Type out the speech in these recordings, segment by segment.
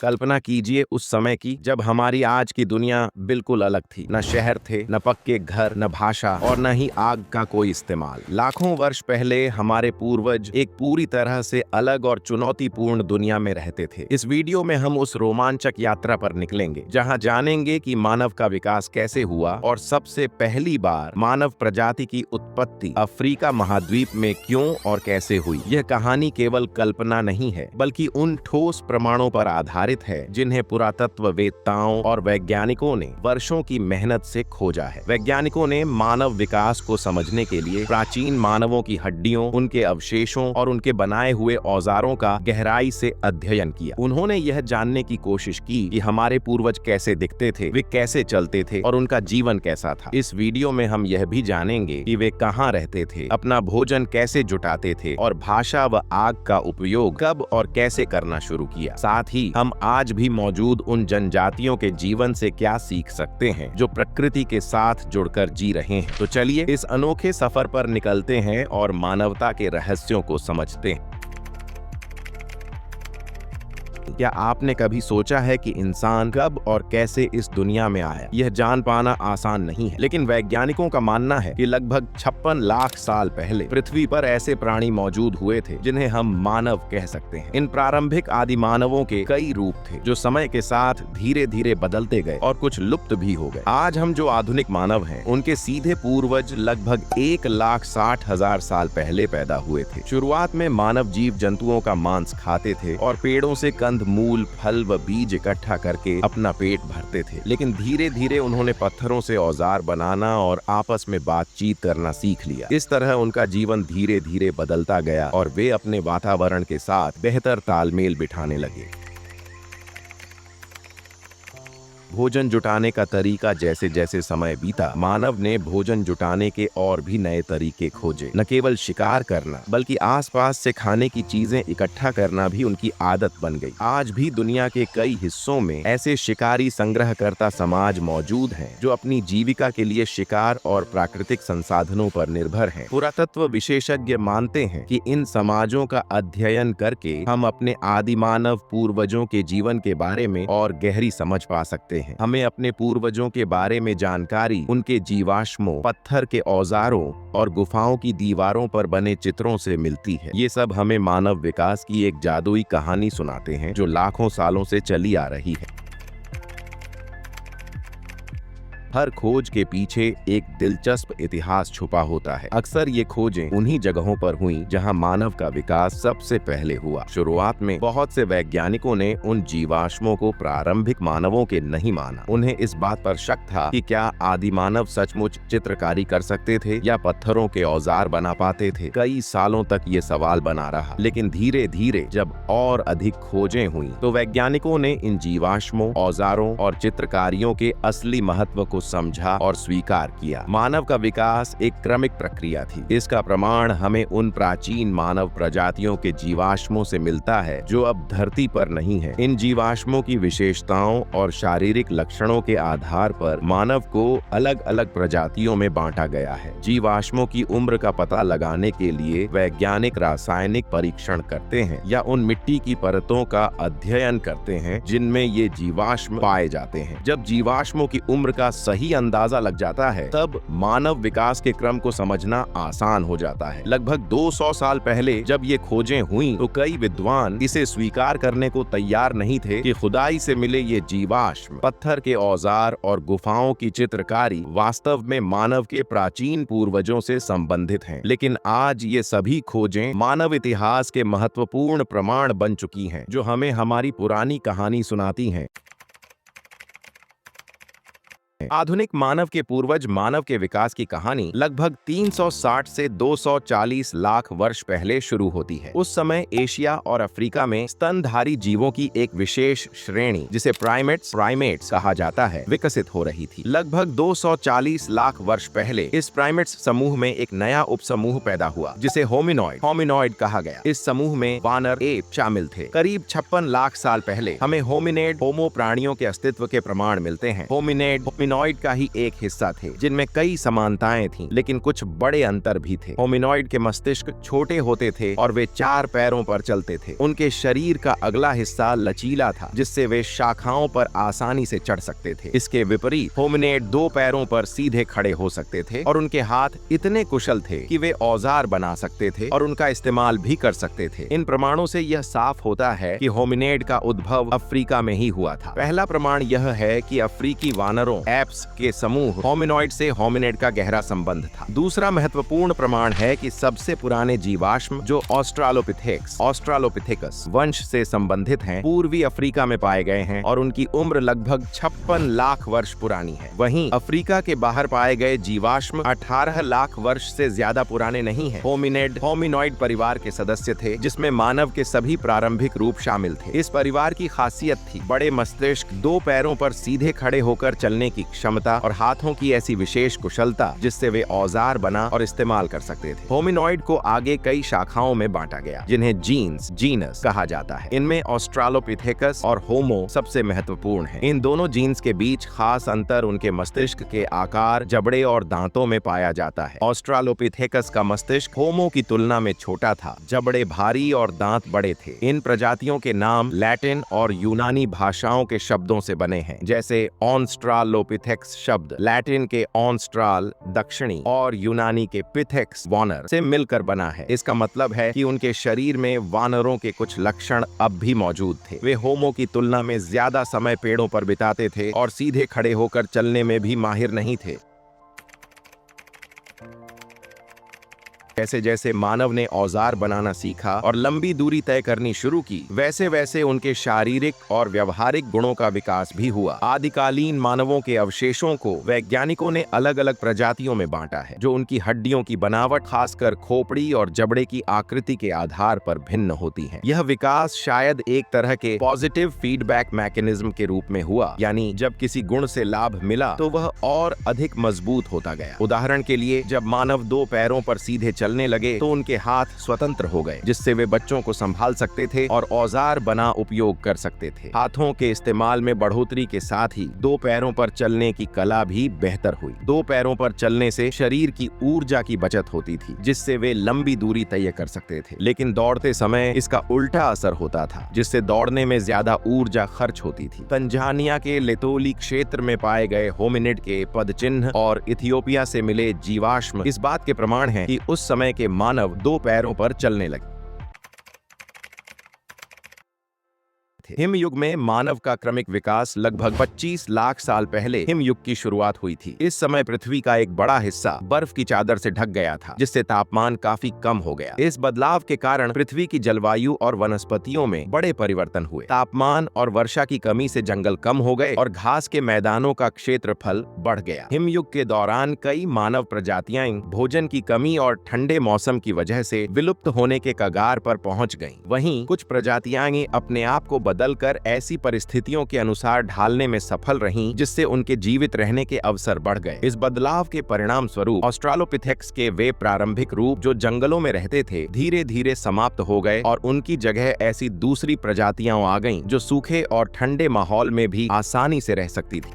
कल्पना कीजिए उस समय की जब हमारी आज की दुनिया बिल्कुल अलग थी। न शहर थे, न पक्के घर, न भाषा और न ही आग का कोई इस्तेमाल। लाखों वर्ष पहले हमारे पूर्वज एक पूरी तरह से अलग और चुनौतीपूर्ण दुनिया में रहते थे। इस वीडियो में हम उस रोमांचक यात्रा पर निकलेंगे जहां जानेंगे कि मानव का विकास कैसे हुआ और सबसे पहली बार मानव प्रजाति की उत्पत्ति अफ्रीका महाद्वीप में क्यों और कैसे हुई। यह कहानी केवल कल्पना नहीं है बल्कि उन ठोस प्रमाणों पर आधारित है जिन्हें पुरातत्ववेत्ताओं और वैज्ञानिकों ने वर्षों की मेहनत से खोजा है। वैज्ञानिकों ने मानव विकास को समझने के लिए प्राचीन मानवों की हड्डियों, उनके अवशेषों और उनके बनाए हुए औजारों का गहराई से अध्ययन किया। उन्होंने यह जानने की कोशिश की कि हमारे पूर्वज कैसे दिखते थे, वे कैसे चलते थे और उनका जीवन कैसा था। इस वीडियो में हम यह भी जानेंगे कि वे कहाँ रहते थे, अपना भोजन कैसे जुटाते थे और भाषा व आग का उपयोग कब और कैसे करना शुरू किया। साथ ही हम आज भी मौजूद उन जनजातियों के जीवन से क्या सीख सकते हैं जो प्रकृति के साथ जुड़कर जी रहे हैं। तो चलिए इस अनोखे सफर पर निकलते हैं और मानवता के रहस्यों को समझते हैं। क्या आपने कभी सोचा है कि इंसान कब और कैसे इस दुनिया में आया? यह जान पाना आसान नहीं है, लेकिन वैज्ञानिकों का मानना है कि लगभग 56 लाख साल पहले पृथ्वी पर ऐसे प्राणी मौजूद हुए थे जिन्हें हम मानव कह सकते हैं। इन प्रारंभिक आदि मानवों के कई रूप थे जो समय के साथ धीरे धीरे बदलते गए और कुछ लुप्त भी हो गए। आज हम जो आधुनिक मानव हैं, उनके सीधे पूर्वज लगभग 1,60,000 साल पहले पैदा हुए थे। शुरुआत में मानव जीव जंतुओं का मांस खाते थे और पेड़ों से मूल, फल व बीज इकट्ठा करके अपना पेट भरते थे, लेकिन धीरे धीरे उन्होंने पत्थरों से औजार बनाना और आपस में बातचीत करना सीख लिया। इस तरह उनका जीवन धीरे धीरे बदलता गया और वे अपने वातावरण के साथ बेहतर तालमेल बिठाने लगे। भोजन जुटाने का तरीका जैसे जैसे समय बीता, मानव ने भोजन जुटाने के और भी नए तरीके खोजे। न केवल शिकार करना बल्कि आसपास से खाने की चीजें इकट्ठा करना भी उनकी आदत बन गई। आज भी दुनिया के कई हिस्सों में ऐसे शिकारी संग्रहकर्ता समाज मौजूद हैं जो अपनी जीविका के लिए शिकार और प्राकृतिक संसाधनों पर निर्भर हैं। पुरातत्व विशेषज्ञ मानते हैं कि इन समाजों का अध्ययन करके हम अपने आदि मानव पूर्वजों के जीवन के बारे में और गहरी समझ पा सकते हैं। हमें अपने पूर्वजों के बारे में जानकारी उनके जीवाश्मों, पत्थर के औजारों और गुफाओं की दीवारों पर बने चित्रों से मिलती है। ये सब हमें मानव विकास की एक जादुई कहानी सुनाते हैं जो लाखों सालों से चली आ रही है। हर खोज के पीछे एक दिलचस्प इतिहास छुपा होता है। अक्सर ये खोजें उन्हीं जगहों पर हुई जहां मानव का विकास सबसे पहले हुआ। शुरुआत में बहुत से वैज्ञानिकों ने उन जीवाश्मों को प्रारंभिक मानवों के नहीं माना। उन्हें इस बात पर शक था कि क्या आदि मानव सचमुच चित्रकारी कर सकते थे या पत्थरों के औजार बना पाते थे। कई सालों तक ये सवाल बना रहा, लेकिन धीरे धीरे जब और अधिक खोजें हुई तो वैज्ञानिकों ने इन जीवाश्मों, औजारों और चित्रकारियों के असली महत्व को समझा और स्वीकार किया। मानव का विकास एक क्रमिक प्रक्रिया थी। इसका प्रमाण हमें उन प्राचीन मानव प्रजातियों के जीवाश्मों से मिलता है जो अब धरती पर नहीं है। इन जीवाश्मों की विशेषताओं और शारीरिक लक्षणों के आधार पर मानव को अलग अलग प्रजातियों में बांटा गया है। जीवाश्मों की उम्र का पता लगाने के लिए वैज्ञानिक रासायनिक परीक्षण करते हैं या उन मिट्टी की परतों का अध्ययन करते हैं जिनमें ये जीवाश्म पाए जाते हैं। जब जीवाश्मों की उम्र का सही अंदाजा लग जाता है तब मानव विकास के क्रम को समझना आसान हो जाता है। लगभग 200 साल पहले जब ये खोजें हुई तो कई विद्वान इसे स्वीकार करने को तैयार नहीं थे कि खुदाई से मिले ये जीवाश्म, पत्थर के औजार और गुफाओं की चित्रकारी वास्तव में मानव के प्राचीन पूर्वजों से संबंधित हैं। लेकिन आज ये सभी खोजें मानव इतिहास के महत्वपूर्ण प्रमाण बन चुकी हैं जो हमें हमारी पुरानी कहानी सुनाती हैं। आधुनिक मानव के पूर्वज मानव के विकास की कहानी लगभग 360 से 240 लाख वर्ष पहले शुरू होती है। उस समय एशिया और अफ्रीका में स्तनधारी जीवों की एक विशेष श्रेणी जिसे प्राइमेट्स कहा जाता है विकसित हो रही थी। लगभग 240 लाख वर्ष पहले इस प्राइमेट्स समूह में एक नया उपसमूह पैदा हुआ जिसे होमिनॉइड कहा गया। इस समूह में वानर, एप शामिल थे। करीब 56 लाख साल पहले हमें होमिनेड, होमो प्राणियों के अस्तित्व के प्रमाण मिलते हैं। होमिनॉइड होमिनॉइड का ही एक हिस्सा थे, जिनमें कई समानताएं थीं, लेकिन कुछ बड़े अंतर भी थे। होमिनॉइड के मस्तिष्क छोटे होते थे और वे 4 पैरों पर चलते थे। उनके शरीर का अगला हिस्सा लचीला था, जिससे वे शाखाओं पर आसानी से चढ़ सकते थे। इसके विपरीत होमिनिड 2 पैरों पर सीधे खड़े हो सकते थे और उनके हाथ इतने कुशल थे कि वे औजार बना सकते थे और उनका इस्तेमाल भी कर सकते थे। इन प्रमाणों से यह साफ होता है कि होमिनिड का उद्भव अफ्रीका में ही हुआ था। पहला प्रमाण यह है कि अफ्रीकी वानरों एप्स के समूह होमिनॉइड से होमिनिड का गहरा संबंध था। दूसरा महत्वपूर्ण प्रमाण है कि सबसे पुराने जीवाश्म जो ऑस्ट्रालोपिथेकस वंश से संबंधित हैं, पूर्वी अफ्रीका में पाए गए हैं और उनकी उम्र लगभग 56 लाख वर्ष पुरानी है। वहीं अफ्रीका के बाहर पाए गए जीवाश्म 18 लाख वर्ष से ज्यादा पुराने नहीं हैं। होमिनिड होमिनॉइड परिवार के सदस्य थे, जिसमें मानव के सभी प्रारंभिक रूप शामिल थे। इस परिवार की खासियत थी बड़े मस्तिष्क, 2 पैरों पर सीधे खड़े होकर चलने की क्षमता और हाथों की ऐसी विशेष कुशलता जिससे वे औजार बना और इस्तेमाल कर सकते थे। होमिनॉइड को आगे कई शाखाओं में बांटा गया, जिन्हें जीनस कहा जाता है। इनमें ऑस्ट्रालोपिथेकस और होमो सबसे महत्वपूर्ण हैं। इन दोनों जीन्स के बीच खास अंतर उनके मस्तिष्क के आकार, जबड़े और दांतों में पाया जाता है। ऑस्ट्रालोपिथेकस का मस्तिष्क होमो की तुलना में छोटा था, जबड़े भारी और दांत बड़े थे। इन प्रजातियों के नाम लैटिन और यूनानी भाषाओं के शब्दों से बने हैं, जैसे ऑस्ट्रालोपिथेक्स शब्द लैटिन के ऑस्ट्राल दक्षिणी और यूनानी के पिथेक्स वानर से मिलकर बना है। इसका मतलब है कि उनके शरीर में वानरों के कुछ लक्षण अब भी मौजूद थे। वे होमो की तुलना में ज्यादा समय पेड़ों पर बिताते थे और सीधे खड़े होकर चलने में भी माहिर नहीं थे। जैसे जैसे मानव ने औजार बनाना सीखा और लंबी दूरी तय करनी शुरू की, वैसे वैसे उनके शारीरिक और व्यवहारिक गुणों का विकास भी हुआ। आदिकालीन मानवों के अवशेषों को वैज्ञानिकों ने अलग अलग प्रजातियों में बांटा है, जो उनकी हड्डियों की बनावट, खासकर खोपड़ी और जबड़े की आकृति के आधार पर भिन्न होती है। यह विकास शायद एक तरह के पॉजिटिव फीडबैक मैकेनिज्म के रूप में हुआ, यानी जब किसी गुण से लाभ मिला तो वह और अधिक मजबूत होता गया। उदाहरण के लिए, जब मानव 2 पैरों पर सीधे चलने लगे तो उनके हाथ स्वतंत्र हो गए, जिससे वे बच्चों को संभाल सकते थे और औजार बना उपयोग कर सकते थे। हाथों के इस्तेमाल में बढ़ोतरी के साथ ही 2 पैरों पर चलने की कला भी बेहतर हुई। 2 पैरों पर चलने से शरीर की ऊर्जा की बचत होती थी, जिससे वे लंबी दूरी तय कर सकते थे। लेकिन दौड़ते समय इसका उल्टा असर होता था, जिससे दौड़ने में ज्यादा ऊर्जा खर्च होती थी। तंजानिया के लेतोली क्षेत्र में पाए गए होमिनिड के पदचिन्ह और इथियोपिया से मिले जीवाश्म इस बात के प्रमाण हैं कि उस समय के मानव 2 पैरों पर चलने लगे। हिमयुग में मानव का क्रमिक विकास लगभग 25 लाख साल पहले हिमयुग की शुरुआत हुई थी। इस समय पृथ्वी का एक बड़ा हिस्सा बर्फ की चादर से ढक गया था, जिससे तापमान काफी कम हो गया। इस बदलाव के कारण पृथ्वी की जलवायु और वनस्पतियों में बड़े परिवर्तन हुए। तापमान और वर्षा की कमी से जंगल कम हो गए और घास के मैदानों का क्षेत्रफल बढ़ गया। हिमयुग के दौरान कई मानव प्रजातियां भोजन की कमी और ठंडे मौसम की वजह से विलुप्त होने के कगार पर पहुंच गईं। वहीं कुछ प्रजातियां अपने आप को बदलकर ऐसी परिस्थितियों के अनुसार ढालने में सफल रहीं, जिससे उनके जीवित रहने के अवसर बढ़ गए। इस बदलाव के परिणाम स्वरूप ऑस्ट्रालोपिथेक्स के वे प्रारंभिक रूप जो जंगलों में रहते थे, धीरे धीरे समाप्त हो गए और उनकी जगह ऐसी दूसरी प्रजातियां आ गईं, जो सूखे और ठंडे माहौल में भी आसानी से रह सकती थी।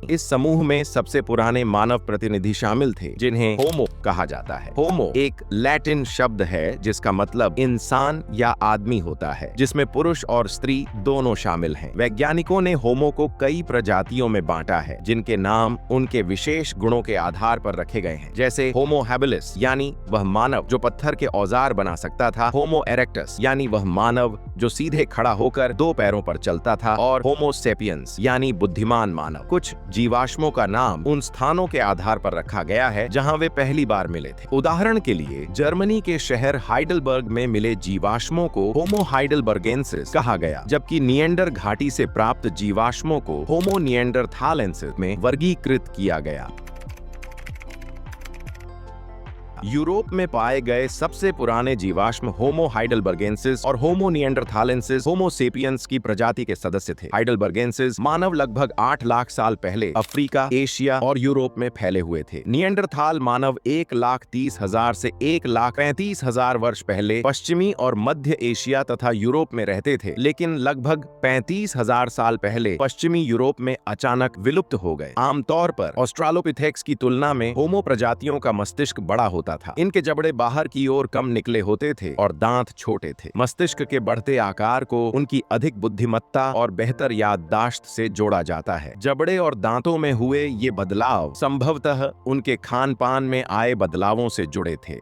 इस समूह में सबसे पुराने मानव प्रतिनिधि शामिल थे, जिन्हें होमो कहा जाता है। होमो एक लैटिन शब्द है जिसका मतलब इंसान या आदमी होता है, जिसमें पुरुष और स्त्री दोनों शामिल हैं। वैज्ञानिकों ने होमो को कई प्रजातियों में बांटा है, जिनके नाम उनके विशेष गुणों के आधार पर रखे गए हैं, जैसे होमो हैबिलिस यानी वह मानव जो पत्थर के औजार बना सकता था, होमो इरेक्टस यानी वह मानव जो सीधे खड़ा होकर 2 पैरों पर चलता था, और होमो सेपियंस यानी बुद्धिमान मानव। कुछ जीवाश्मों का नाम उन स्थानों के आधार पर रखा गया है जहां वे पहली बार मिले थे। उदाहरण के लिए, जर्मनी के शहर हाइडेलबर्ग में मिले जीवाश्मों को होमो हाइडेलबर्गेंसिस कहा गया, जबकि निएंडर घाटी से प्राप्त जीवाश्मों को होमो निएंडरथालेंसिस में वर्गीकृत किया गया। था। यूरोप में पाए गए सबसे पुराने जीवाश्म होमो हाइडेलबर्गेंसिस और होमो निएंडरथालेंसिस होमो सेपियंस की प्रजाति के सदस्य थे। हाइडेलबर्गेंसिस मानव लगभग 8 लाख साल पहले अफ्रीका, एशिया और यूरोप में फैले हुए थे। निएंडरथाल मानव 1,30,000 से 1,35,000 वर्ष पहले पश्चिमी और मध्य एशिया तथा यूरोप में रहते थे, लेकिन लगभग 35,000 साल पहले पश्चिमी यूरोप में अचानक विलुप्त हो गए। आमतौर पर ऑस्ट्रालोपिथेक्स की तुलना में होमो प्रजातियों का मस्तिष्क बड़ा होता था। इनके जबड़े बाहर की ओर कम निकले होते थे और दांत छोटे थे। मस्तिष्क के बढ़ते आकार को उनकी अधिक बुद्धिमत्ता और बेहतर याददाश्त से जोड़ा जाता है। जबड़े और दांतों में हुए ये बदलाव संभवतः उनके खान पान में आए बदलावों से जुड़े थे।